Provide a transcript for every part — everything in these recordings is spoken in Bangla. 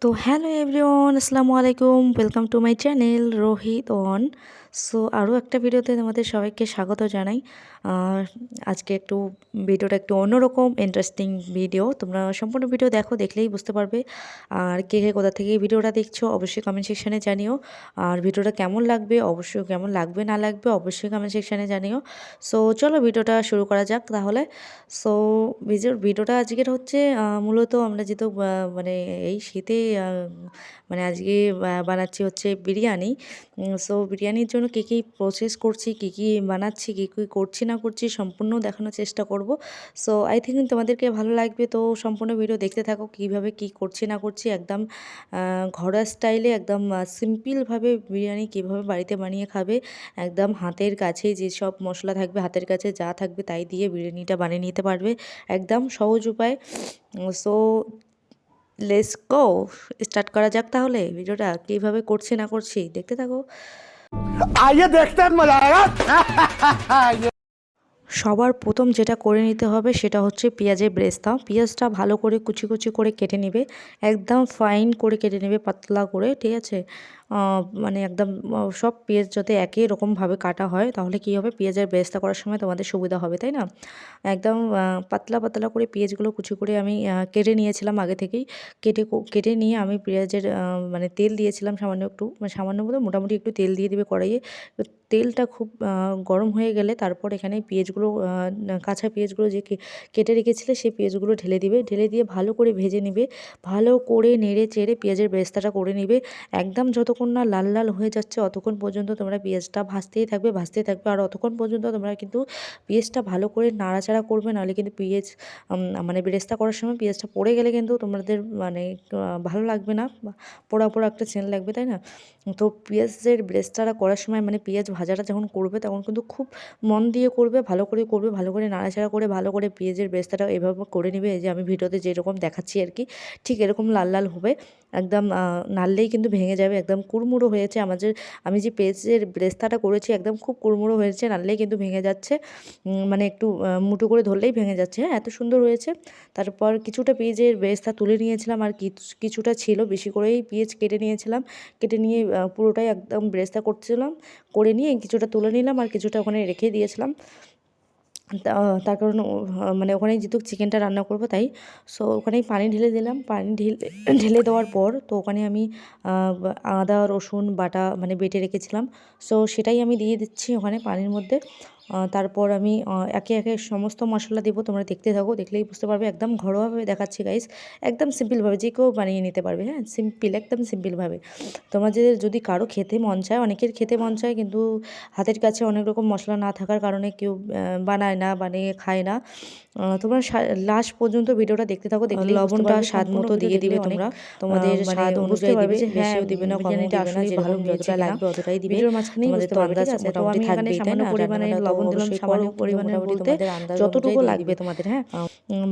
তো হ্যালো এভরিওয়ান, আসসালামু আলাইকুম। Welcome to my channel Rohit on. So আরও একটা ভিডিওতে তোমাদের সবাইকে স্বাগত জানাই। আর আজকে ভিডিওটা একটু অন্যরকম ইন্টারেস্টিং ভিডিও। তোমরা সম্পূর্ণ ভিডিও দেখো, দেখলেই বুঝতে পারবে। আর কে কে কোথা থেকে এই ভিডিওটা দেখছো অবশ্যই কমেন্ট সেকশানে জানিও। আর ভিডিওটা কেমন লাগবে অবশ্যই, কেমন লাগবে না লাগবে অবশ্যই কমেন্ট সেকশানে জানিও। সো চলো ভিডিওটা শুরু করা যাক তাহলে। সো ভিডিওটা আজকের হচ্ছে মূলত আমরা যেহেতু মানে এই শীতে মানে আজকে বানাচ্ছি হচ্ছে বিরিয়ানি। সো বিরিয়ানির জন্য কী কী প্রসেস করছি, কী কী বানাচ্ছি, কী কী করছি না করছি সম্পূর্ণ দেখানোর চেষ্টা করব। সো আই থিঙ্ক তোমাদেরকে ভালো লাগবে, তো সম্পূর্ণ ভিডিও দেখতে থাকো। কীভাবে কী করছি না করছি একদম ঘরোয়া স্টাইলে, একদম সিম্পলভাবে বিরিয়ানি কীভাবে বাড়িতে বানিয়ে খাবে, একদম হাতের কাছে যেসব মশলা থাকবে, হাতের কাছে যা থাকবে তাই দিয়ে বিরিয়ানিটা বানিয়ে নিতে পারবে, একদম সহজ উপায়। সো লেটস গো, স্টার্ট করা যাক তাহলে। ভিডিওটা কীভাবে করছি না করছি দেখতে থাকো। आइए देखते हैं मजा आएगा। সবার প্রথম যেটা করে নিতে হবে সেটা হচ্ছে পেঁয়াজের ব্রেস্তা। পেঁয়াজটা ভালো করে কুচি কুচি করে কেটে নেবে, একদম ফাইন করে কেটে নেবে, পাতলা করে, ঠিক আছে। মানে একদম সব পেঁয়াজ যাতে একই রকমভাবে কাটা হয়, তাহলে কী হবে, পেঁয়াজের ব্রেস্তা করার সময় তোমাদের সুবিধা হবে, তাই না। একদম পাতলা পাতলা করে পেঁয়াজগুলো কুচি করে আমি কেটে নিয়েছিলাম আগে থেকেই। কেটে নিয়ে আমি পেঁয়াজের মানে তেল দিয়েছিলাম সামান্য একটু, মানে সামান্য বলতে মোটামুটি একটু তেল দিয়ে দিবে কড়াইয়ে। তেলটা খুব গরম হয়ে গেলে তারপর এখানে পেঁয়াজগুলো, কাঁচা পেঁয়াজগুলো যে কেটে রেখেছিলে সেই পেঁয়াজগুলো ঢেলে দিবে, ঢেলে দিয়ে ভালো করে ভেজে নিবে, ভালো করে নেড়ে চেড়ে পেঁয়াজের বেরেস্তাটা করে নিবে। একদম যতক্ষণ না লাল লাল হয়ে যাচ্ছে অতক্ষণ পর্যন্ত তোমরা পেঁয়াজটা ভাজতেই থাকবে, ভাজতেই থাকবে। আর অতক্ষণ পর্যন্ত তোমরা কিন্তু পেঁয়াজটা ভালো করে নাড়াচাড়া করবে, নাহলে কিন্তু পেঁয়াজ মানে বেরেস্তা করার সময় পেঁয়াজটা পড়ে গেলে কিন্তু তোমাদের মানে ভালো লাগবে না, পোড়া পোড়া একটা সেন্ট লাগবে, তাই না। তো পেঁয়াজের বেরেস্তাটা করার সময় মানে পেঁয়াজ ভাজাটা যখন করবে তখন কিন্তু খুব মন দিয়ে করবে, ভালো করে করবে, ভালো করে নাড়াচাড়া করে ভালো করে পেঁয়াজের বেরেস্তাটা এভাবে করে নেবে। এই যে আমি ভিডিওতে যেরকম দেখাচ্ছি আর কি, ঠিক এরকম লাল লাল হবে। একদম নাড়লেই কিন্তু ভেঙে যাবে, একদম কুড়মুড়ো হয়েছে আমি যে পেঁয়াজের বেরেস্তাটা করেছি একদম খুব কুড়মুড়ো হয়েছে, নাড়লেই কিন্তু ভেঙে যাচ্ছে। মানে একটু মুঠো করে ধরলেই ভেঙে যাচ্ছে, হ্যাঁ, এত সুন্দর হয়েছে। তারপর কিছুটা পেঁয়াজের বেরেস্তা তুলে নিয়েছিলাম, আর কিছুটা ছিল, বেশি করেই পেঁয়াজ কেটে নিয়েছিলাম। কেটে নিয়ে পুরোটাই একদম বেরেস্তা করছিলাম, করে নিয়ে কিছুটা তুলে নিলাম আর কিছুটা ওখানে রেখে দিয়েছিলাম। তার কারণ মানে ওখানেই যেহেতু চিকেনটা রান্না করবো তাই। সো ওখানেই পানি ঢেলে দিলাম, পানি ঢেলে দেওয়ার পর তো ওখানে আমি আদা রসুন বাটা মানে বেটে রেখেছিলাম, সো সেটাই আমি দিয়ে দিচ্ছি ওখানে পানির মধ্যে। তারপর আমি একে একে সমস্ত মশলা দেবো, তোমরা দেখতে থাকো, দেখলেই বুঝতে পারবে। একদম ঘরোয়াভাবে দেখাচ্ছি গাইস, একদম সিম্পলভাবে যে কেউ বানিয়ে নিতে পারবে, হ্যাঁ, সিম্পল, একদম সিম্পলভাবে। তোমাদের যদি কারো খেতে মন চায়, অনেকের খেতে মন চায় কিন্তু হাতের কাছে অনেক রকম মশলা না থাকার কারণে কেউ বানায় না, বানিয়ে খায় না। তোমরা লাস্ট পর্যন্ত ভিডিওটা দেখতে থাকো, দেখলেই লবণটা স্বাদ মতো দিয়ে দিবে তোমরা, তোমাদের স্বাদ অনুযায়ী দিবে, যে হ্যাঁ দিবে না, কমও দিবে না, যেরকম যতটা লাগবে অতটাই দিবে। ভিডিওর মাঝখানেই বুঝতে পারবে, ঠিক আছে। তো আমি এখানে সামান্য পরিমাণে লবণ দিলাম, সামান্য পরিমাণে বলতে যতটুকু লাগবে তোমাদের, হ্যাঁ,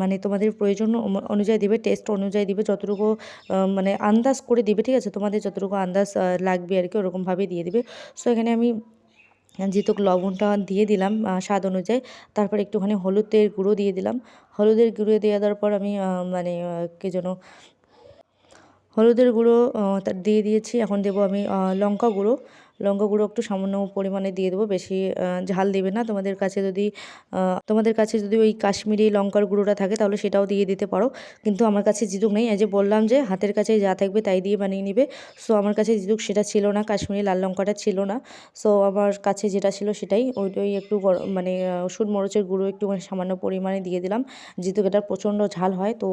মানে তোমাদের প্রয়োজন অনুযায়ী দিবে, টেস্ট অনুযায়ী দিবে, যতটুকু মানে আন্দাজ করে দিবে, ঠিক আছে। তোমাদের যতটুকু আন্দাজ লাগবে আর কি ওরকমভাবে দিয়ে দিবে। সো এখানে আমি যেহেতু লবণটা দিয়ে দিলাম স্বাদ অনুযায়ী, তারপর একটুখানি হলুদের গুঁড়ো দিয়ে দিলাম। হলুদের গুঁড়ো দিয়ে দেওয়ার পর আমি মানে কী যেন হলুদের গুঁড়ো দিয়ে দিয়েছি। এখন দেবো আমি লঙ্কা গুঁড়ো। লঙ্কা গুঁড়ো একটু সামান্য পরিমাণে দিয়ে দেবো, বেশি ঝাল দেবে না। তোমাদের কাছে যদি ওই কাশ্মীরি লঙ্কার গুঁড়োটা থাকে তাহলে সেটাও দিয়ে দিতে পারো, কিন্তু আমার কাছে যেহেতু নেই, এই যে বললাম যে হাতের কাছে যা থাকবে তাই দিয়ে বানিয়ে নিবে। সো আমার কাছে যেহেতু সেটা ছিল না, কাশ্মীরি লাল লঙ্কাটা ছিল না, সো আমার কাছে যেটা ছিল সেটাই, ওই একটু মানে রসুন মরিচের গুঁড়ো একটু সামান্য পরিমাণে দিয়ে দিলাম। যেহেতু এটা প্রচণ্ড ঝাল হয়, তো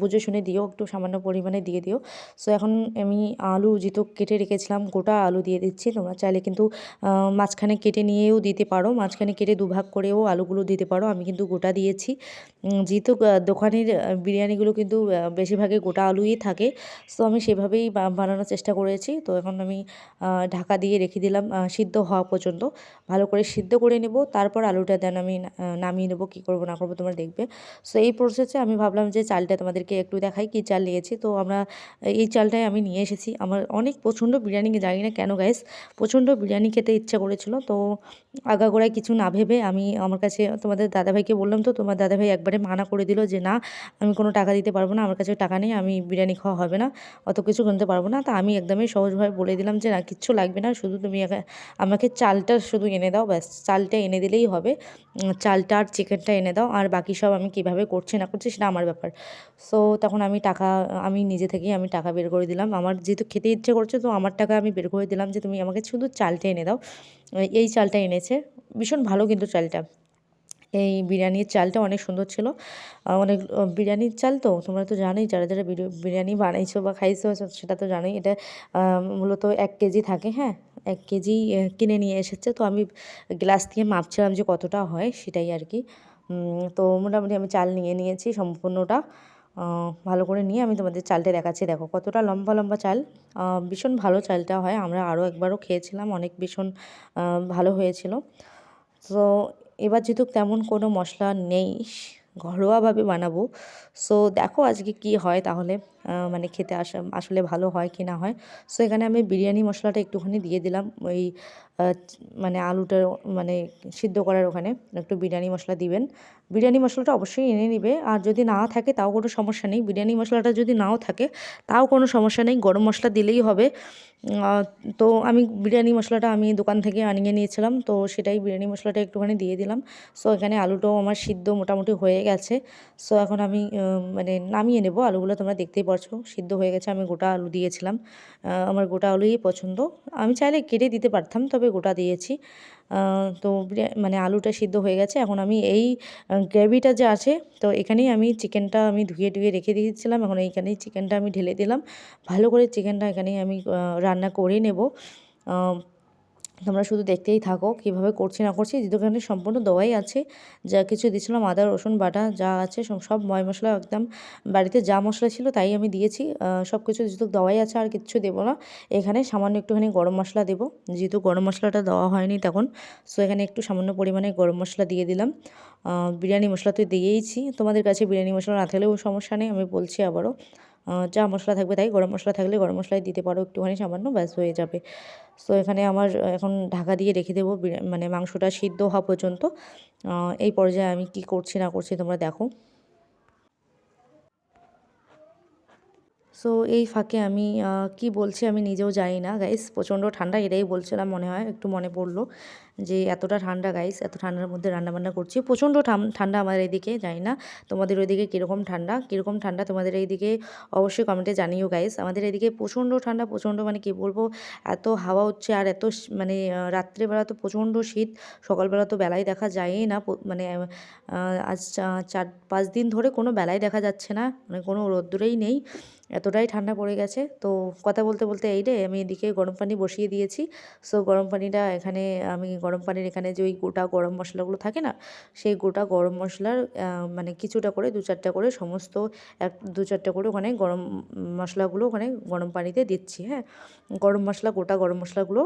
বুঝে শুনে দিও, একটু সামান্য পরিমাণে দিয়ে দিও। সো এখন আমি আলু যেহেতু কেটে রেখেছিলাম, গোটা আলু দিয়ে দিচ্ছি। তোমরা চাইলে কিন্তু মাঝখানে কেটে নিয়েও দিতে পারো, মাঝখানে কেটে দুভাগ করেও আলুগুলো দিতে পারো, আমি কিন্তু গোটা দিয়েছি। যেহেতু দোকানের বিরিয়ানিগুলো কিন্তু বেশিরভাগই গোটা আলুই থাকে, সো আমি সেভাবেই বানানোর চেষ্টা করেছি। তো এখন আমি ঢাকা দিয়ে রেখে দিলাম সিদ্ধ হওয়া পর্যন্ত, ভালো করে সিদ্ধ করে নেব, তারপর আলুটা দেন আমি নামিয়ে নেবো। কী করবো না করবো তোমরা দেখবে। সো এই প্রসেসে আমি ভাবলাম যে চালটা তোমাদেরকে একটু দেখাই, কী চাল নিয়েছি। তো এই চালটাই আমি নিয়ে এসেছি, আমার অনেক পছন্দ বিরিয়ানি, জানি না কেন গাইস, প্রচণ্ড বিরিয়ানি খেতে ইচ্ছা করেছিল। তো আগাগোড়ায় কিছু না ভেবে আমি আমার কাছে তোমাদের দাদাভাইকে বললাম, তো তোমার দাদাভাই একবারে মানা করে দিল যে না, আমি কোনো টাকা দিতে পারবো না, আমার কাছে টাকা নেই, আমি বিরিয়ানি খাওয়া হবে না, অত কিছু কিনতে পারবো না। তা আমি একদমই সহজভাবে বলে দিলাম যে না, কিচ্ছু লাগবে না, শুধু তুমি আমাকে চালটা শুধু এনে দাও, ব্যাস চালটা এনে দিলেই হবে। চালটা আর চিকেনটা এনে দাও, আর বাকি সব আমি কীভাবে করছি না করছি সেটা আমার ব্যাপার। সো তখন আমি নিজে থেকেই আমি টাকা বের করে দিলাম। আমার যেহেতু খেতে ইচ্ছে করছে, তো আমার টাকা আমি বের করে দিলাম যে তুমি আমাকে শুধু চালটা এনে দাও। এই চালটা এনেছে, ভীষণ ভালো কিন্তু চালটা। এই বিরিয়ানির চালটা অনেক সুন্দর ছিল। অনেক বিরিয়ানির চাল তো তোমরা তো জানোই, যারা যারা বিরিয়ানি বানাইছো বা খাইছো সেটা তো জানোই। এটা মূলত 1 কেজি থাকে, হ্যাঁ, 1 কেজি কিনে নিয়ে এসেছে। তো আমি গ্লাস দিয়ে মাপছিলাম যে কতটা হয়, সেটাই আর কি। তো মোটামুটি আমি চাল নিয়ে নিয়েছি সম্পূর্ণটা। ভালো করে নিয়ে আমি তোমাদের চালটা দেখাচ্ছি, দেখো কতটা লম্বা লম্বা চাল। ভীষণ ভালো চালটা হয়, আমরা আরও একবারও খেয়েছিলাম, অনেক ভীষণ ভালো হয়েছিল। তো এবার যেহেতু তেমন কোনো মশলা নেই, ঘরোয়াভাবে বানাবো। সো দেখো আজকে কি হয় তাহলে, মানে খেতে আসলে ভালো হয় কি না হয়। সো এখানে আমি বিরিয়ানি মশলাটা একটুখানি দিয়ে দিলাম, ওই মানে আলুটা মানে সিদ্ধ করার ওখানে একটু বিরিয়ানি মশলা দিবেন। বিরিয়ানি মশলাটা অবশ্যই এনে নিবে, আর যদি না থাকে তাও কোনো সমস্যা নেই। বিরিয়ানি মশলাটা যদি নাও থাকে তাও কোনো সমস্যা নেই, গরম মশলা দিলেই হবে। তো আমি বিরিয়ানি মশলাটা আমি দোকান থেকে আনিয়ে নিয়েছিলাম, তো সেটাই বিরিয়ানি মশলাটা একটুখানি দিয়ে দিলাম। সো এখানে আলুটাও আমার সিদ্ধ মোটামুটি হয়ে গেছে। সো এখন আমি মানে নামিয়ে নেব। আলুগুলো তোমরা দেখতেই পারছো সিদ্ধ হয়ে গেছে, আমি গোটা আলু দিয়েছিলাম। আমার গোটা আলুই পছন্দ, আমি চাইলে কেটে দিতে পারতাম, তবে গোটা দিয়েছি। তো মানে আলুটা সিদ্ধ হয়ে গেছে, এখন আমি এই গ্রেভিটা যে আছে, তো এখানেই আমি চিকেনটা আমি ধুয়ে টুয়ে রেখে দিয়েছিলাম, এখন এইখানেই চিকেনটা আমি ঢেলে দিলাম। ভালো করে চিকেনটা এখানেই আমি রান্না করে নেব। তোমরা শুধু দেখতেই থাকো কীভাবে করছি না করছি। যেহেতু সম্পূর্ণ দেওয়াই আছে, যা কিছু দিয়েছিলাম আদা রসুন বাটা যা আছে সব ময় মশলা একদম বাড়িতে যা মশলা ছিল তাই আমি দিয়েছি। সব কিছু যেহেতু দেওয়াই আছে, আর কিচ্ছু দেবো না। এখানে সামান্য একটুখানি গরম মশলা দেবো, যেহেতু গরম মশলাটা দেওয়া হয়নি তখন। সো এখানে একটু সামান্য পরিমাণে গরম মশলা দিয়ে দিলাম। বিরিয়ানি মশলা তো দিয়েইছি, তোমাদের কাছে বিরিয়ানি মশলা না থাকলেও সমস্যা নেই, আমি বলছি আবারও। যা মশলা থাকবে তাই, গরম মশলা থাকলে গরম মশলাই দিতে পারো একটুখানি সামান্য, ব্যাস হয়ে যাবে। সো এখানে আমার এখন ঢাকা দিয়ে রেখে দেবো মানে মাংসটা সিদ্ধ হওয়া পর্যন্ত। এই পর্যায়ে আমি কি করছি না করছি তোমরা দেখো। সো এই ফাঁকে আমি কি বলছি আমি নিজেও জানি না গাইস, প্রচণ্ড ঠান্ডা, এটাই বলছিলাম মনে হয়, একটু মনে পড়লো যে এতটা ঠান্ডা গাইস, এত ঠান্ডার মধ্যে রান্নাবান্না করছি। প্রচণ্ড ঠান্ডা আমাদের এইদিকে, জানি না তোমাদের ওইদিকে কীরকম ঠান্ডা তোমাদের এইদিকে অবশ্যই কমেন্টে জানিও গাইস। আমাদের এদিকে প্রচণ্ড ঠান্ডা, প্রচণ্ড মানে কি বলবো, এত হাওয়া হচ্ছে, আর এত মানে রাত্রেবেলা তো প্রচণ্ড শীত, সকালবেলা তো বেলায় দেখা যায়ই না। মানে আজ 4-5 দিন ধরে কোনো বেলায় দেখা যাচ্ছে না, মানে কোনো রোদ্দুরেই নেই, এতটাই ঠান্ডা পড়ে গেছে। তো কথা বলতে বলতে এই রে আমি এদিকে গরম পানি বসিয়ে দিয়েছি। সো গরম পানিটা এখানে আমি গরম পানির এখানে যে ওই গোটা গরম মশলাগুলো থাকে না, সেই গোটা গরম মশলার মানে কিছুটা করে 2-4টা করে সমস্ত 2-4টা করে ওখানে গরম মশলাগুলো ওখানে গরম পানিতে দিচ্ছি, হ্যাঁ। গোটা গরম মশলাগুলো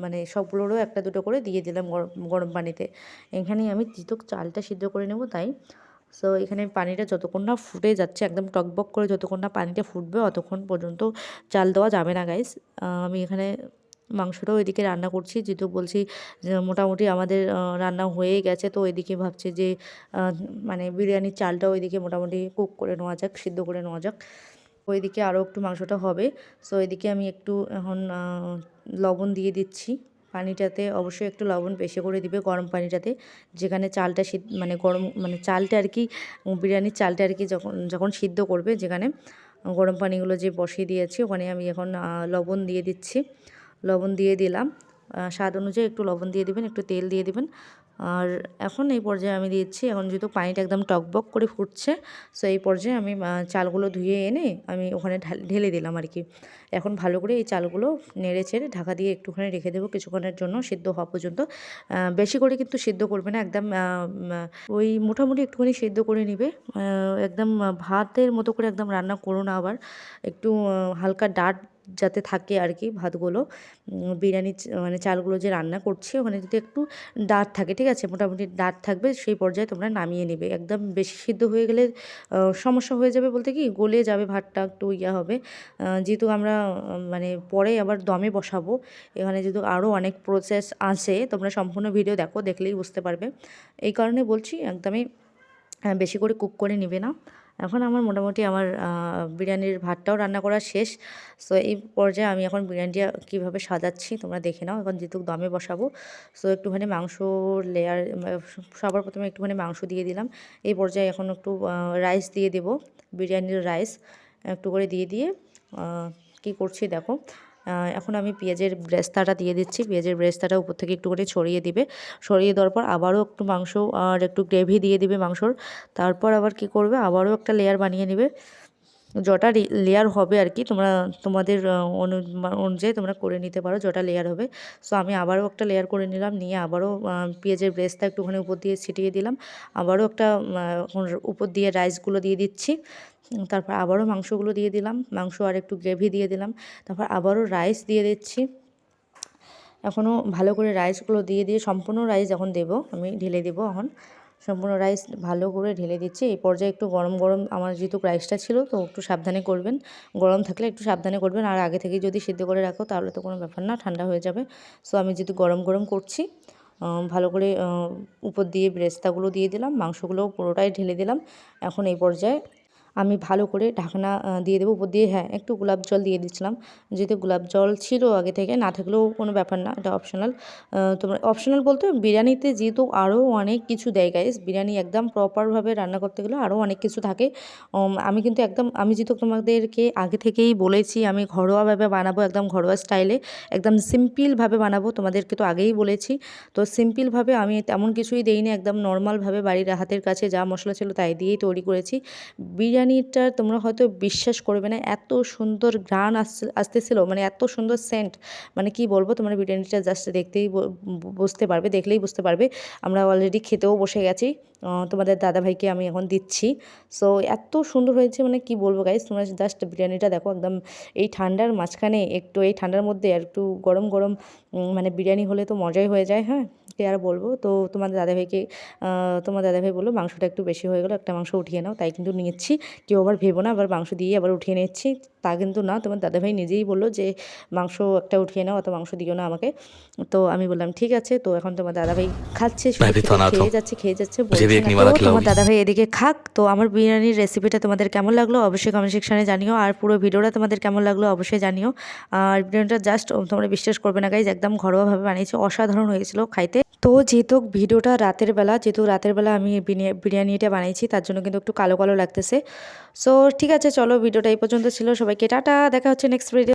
মানে সবগুলোরও 1-2টো করে দিয়ে দিলাম গরম গরম পানিতে। এখানেই আমি যেহেতু চালটা সিদ্ধ করে নেব তাই। সো এখানে পানিটা যতক্ষণ না ফুটে যাচ্ছে, একদম টকবক করে যতক্ষণ না পানিটা ফুটবে অতক্ষণ পর্যন্ত চাল দেওয়া যাবে না গাইস। আমি এখানে মাংসটাও এদিকে রান্না করছি, যেহেতু বলছি যে মোটামুটি আমাদের রান্না হয়েই গেছে। তো এদিকে ভাবছি যে মানে বিরিয়ানির চালটাও ওইদিকে মোটামুটি কুক করে নেওয়া যাক, সিদ্ধ করে নেওয়া যাক। ওইদিকে আরও একটু মাংসটা হবে। সো এদিকে আমি একটু এখন লবণ দিয়ে দিচ্ছি পানিটাতে, অবশ্যই একটু লবণ বেশি করে দিবে গরম পানিটাতে, যেখানে চালটা মানে গরম মানে চালটা আর কি, বিরিয়ানির চালটা আর কি যখন সিদ্ধ করবে, যেখানে গরম পানিগুলো যে বসিয়ে দিয়েছি ওখানে আমি এখন লবণ দিয়ে দিচ্ছি। লবণ দিয়ে দিলাম, স্বাদ অনুযায়ী একটু লবণ দিয়ে দিবেন, একটু তেল দিয়ে দিবেন। আর এখন এই পর্যায়ে আমি দিচ্ছি, এখন যেহেতু পানিটা একদম টকবক করে ফুটছে, সো এই পর্যায়ে আমি চালগুলো ধুয়ে এনে আমি ওখানে ঢেলে দিলাম আর কি। এখন ভালো করে এই চালগুলো নেড়ে ছেড়ে ঢাকা দিয়ে একটুখানি রেখে দেবো কিছুক্ষণের জন্য, সিদ্ধ হওয়া পর্যন্ত। বেশি করে কিন্তু সিদ্ধ করবে না, একদম ওই মোটামুটি একটুখানি সিদ্ধ করে নিবে, একদম ভাতের মতো করে একদম রান্না করো না, আবার একটু হালকা ডার্ক যাতে থাকে আর কি ভাতগুলো, বিরিয়ানি মানে চালগুলো যে রান্না করছি ওখানে যদি একটু দাঁড় থাকে, ঠিক আছে, মোটামুটি দাঁড় থাকবে, সেই পর্যায়ে তোমরা নামিয়ে নেবে। একদম বেশি সিদ্ধ হয়ে গেলে সমস্যা হয়ে যাবে, বলতে কি গলে যাবে ভাতটা, একটু ইয়া হবে। যেহেতু আমরা মানে পরে আবার দমে বসাবো, এখানে যেহেতু আরও অনেক প্রসেস আছে, তোমরা সম্পূর্ণ ভিডিও দেখো, দেখলেই বুঝতে পারবে। এই কারণে বলছি একদমই বেশি করে কুক করে নিবে না। এখন আমার মোটামুটি আমার বিরিয়ানির ভাতটাও রান্না করা শেষ। সো এই পর্যায়ে আমি এখন বিরিয়ানিটা কীভাবে সাজাচ্ছি তোমরা দেখে নাও। এখন যেহেতু দমে বসাবো, সো একটুখানি মাংসর লেয়ার, সবার প্রথমে একটুখানি মাংস দিয়ে দিলাম। এই পর্যায়ে এখন একটু রাইস দিয়ে দেবো, বিরিয়ানির রাইস একটু করে দিয়ে কী করছি দেখো। এখন আমি পেঁয়াজের ব্রেস্তাটা দিয়ে দিচ্ছি, পেঁয়াজের ব্রেস্তাটা উপর থেকে একটুখানি ছড়িয়ে দিবে। ছড়িয়ে দেওয়ার পর আবারও একটু মাংস আর একটু গ্রেভি দিয়ে দিবে মাংসর। তারপর আবার কি করবে, আবারও একটা লেয়ার বানিয়ে নেবে। যটা লেয়ার হবে আর কি, তোমরা তোমাদের অনুযায়ী তোমরা করে নিতে পারো যটা লেয়ার হবে। সো আমি আবারও একটা লেয়ার করে নিলাম, নিয়ে আবারও পেঁয়াজের ব্রেস্তা একটুখানি উপর দিয়ে ছিটিয়ে দিলাম। আবারও একটা উপর দিয়ে রাইসগুলো দিয়ে দিচ্ছি। তারপর আবারও মাংসগুলো দিয়ে দিলাম, মাংস আর একটু গ্রেভি দিয়ে দিলাম। তারপর আবারও রাইস দিয়ে দিচ্ছি। এখনও ভালো করে রাইসগুলো দিয়ে সম্পূর্ণ রাইস যখন দেবো আমি ঢেলে দেবো। এখন সম্পূর্ণ রাইস ভালো করে ঢেলে দিচ্ছি। এই পর্যায়ে একটু গরম গরম, আমার যেহেতু রাইসটা ছিল তো একটু সাবধানে করবেন, গরম থাকলে একটু সাবধানে করবেন। আর আগে থেকে যদি সিদ্ধ করে রাখো তাহলে তো কোনো ব্যাপার না, ঠান্ডা হয়ে যাবে। সো আমি যেহেতু গরম গরম করছি, ভালো করে উপর দিয়ে ব্রেস্তাগুলো দিয়ে দিলাম, মাংসগুলোও পুরোটাই ঢেলে দিলাম। এখন এই পর্যায়ে আমি ভালো করে ঢাকনা দিয়ে দেবো উপর দিয়ে। হ্যাঁ, একটু গোলাপ জল দিয়ে দিচ্ছিলাম, যেহেতু গোলাপ জল ছিল আগে থেকে, না থাকলেও কোনো ব্যাপার না, এটা অপশনাল। তোমার অপশনাল বলতে বিরিয়ানিতে যেহেতু আরও অনেক কিছু দেয় গাইস, বিরিয়ানি একদম প্রপারভাবে রান্না করতে গেলে আরও অনেক কিছু থাকে। আমি কিন্তু আমি যেহেতু তোমাদেরকে আগে থেকেই বলেছি আমি ঘরোয়াভাবে বানাবো, একদম ঘরোয়া স্টাইলে, একদম সিম্পলভাবে বানাবো, তোমাদেরকে তো আগেই বলেছি। তো সিম্পলভাবে আমি তেমন কিছুই দেইনি, একদম নর্মালভাবে বাড়ির হাতের কাছে যা মশলা ছিল তাই দিয়েই তৈরি করেছি। বিরিয়ানিটা তোমরা হয়তো বিশ্বাস করবে না, এত সুন্দর ঘ্রাণ আসতেছিল, মানে এত সুন্দর সেন্ট, মানে কি বলবো, তোমরা বিরিয়ানিটা জাস্ট দেখতেই বুঝতে পারবে, দেখলেই বুঝতে পারবে। আমরা অলরেডি খেতেও বসে গেছি, তোমাদের দাদাভাইকে আমি এখন দিচ্ছি। সো এত সুন্দর হয়েছে, মানে কি বলবো গাইস, তোমরা জাস্ট বিরিয়ানিটা দেখো। একদম এই ঠান্ডার মাঝখানে, একটু এই ঠান্ডার মধ্যে আর একটু গরম গরম মানে বিরিয়ানি হলে তো মজাই হয়ে যায়। হ্যাঁ, কে আর বলবো। তো তোমার দাদাভাই বললো মাংসটা একটু বেশি হয়ে গেলো, একটা মাংস উঠিয়ে নাও, তাই কিন্তু নিচ্ছি। কেউ আবার ভেবো না আবার মাংস দিয়ে আবার উঠিয়ে নিচ্ছি, তা কিন্তু না। তোমার দাদাভাই নিজেই বললো যে মাংস একটা উঠিয়ে নাও, অত মাংস দিও না আমাকে। তো আমি বললাম ঠিক আছে। তো এখন তোমার দাদাভাই খাচ্ছে, খেয়ে যাচ্ছে বলছে না। তো তোমার দাদাভাই এদিকে খাক। তো আমার বিরিয়ানির রেসিপিটা তোমাদের কেমন লাগলো অবশ্যই কমেন্ট সেকশনে জানিও, আর পুরো ভিডিওটা তোমাদের কেমন লাগলো অবশ্যই জানিও। আর বিরিয়ানিটা জাস্ট তোমরা বিশ্বাস করবে না গাইজ, একদম ঘরোয়াভাবে বানিয়েছি, অসাধারণ হয়েছিল খাইতে। তো যেহেতু ভিডিওটা রাতের বেলা আমি বিরিয়ানিটা বানিয়েছি, তার জন্য কিন্তু একটু কালো কালো লাগতেছে। সো ঠিক আছে, চলো ভিডিওটা এই পর্যন্ত ছিল। সবাইকে টাটা, দেখা হচ্ছে নেক্সট ভিডিও।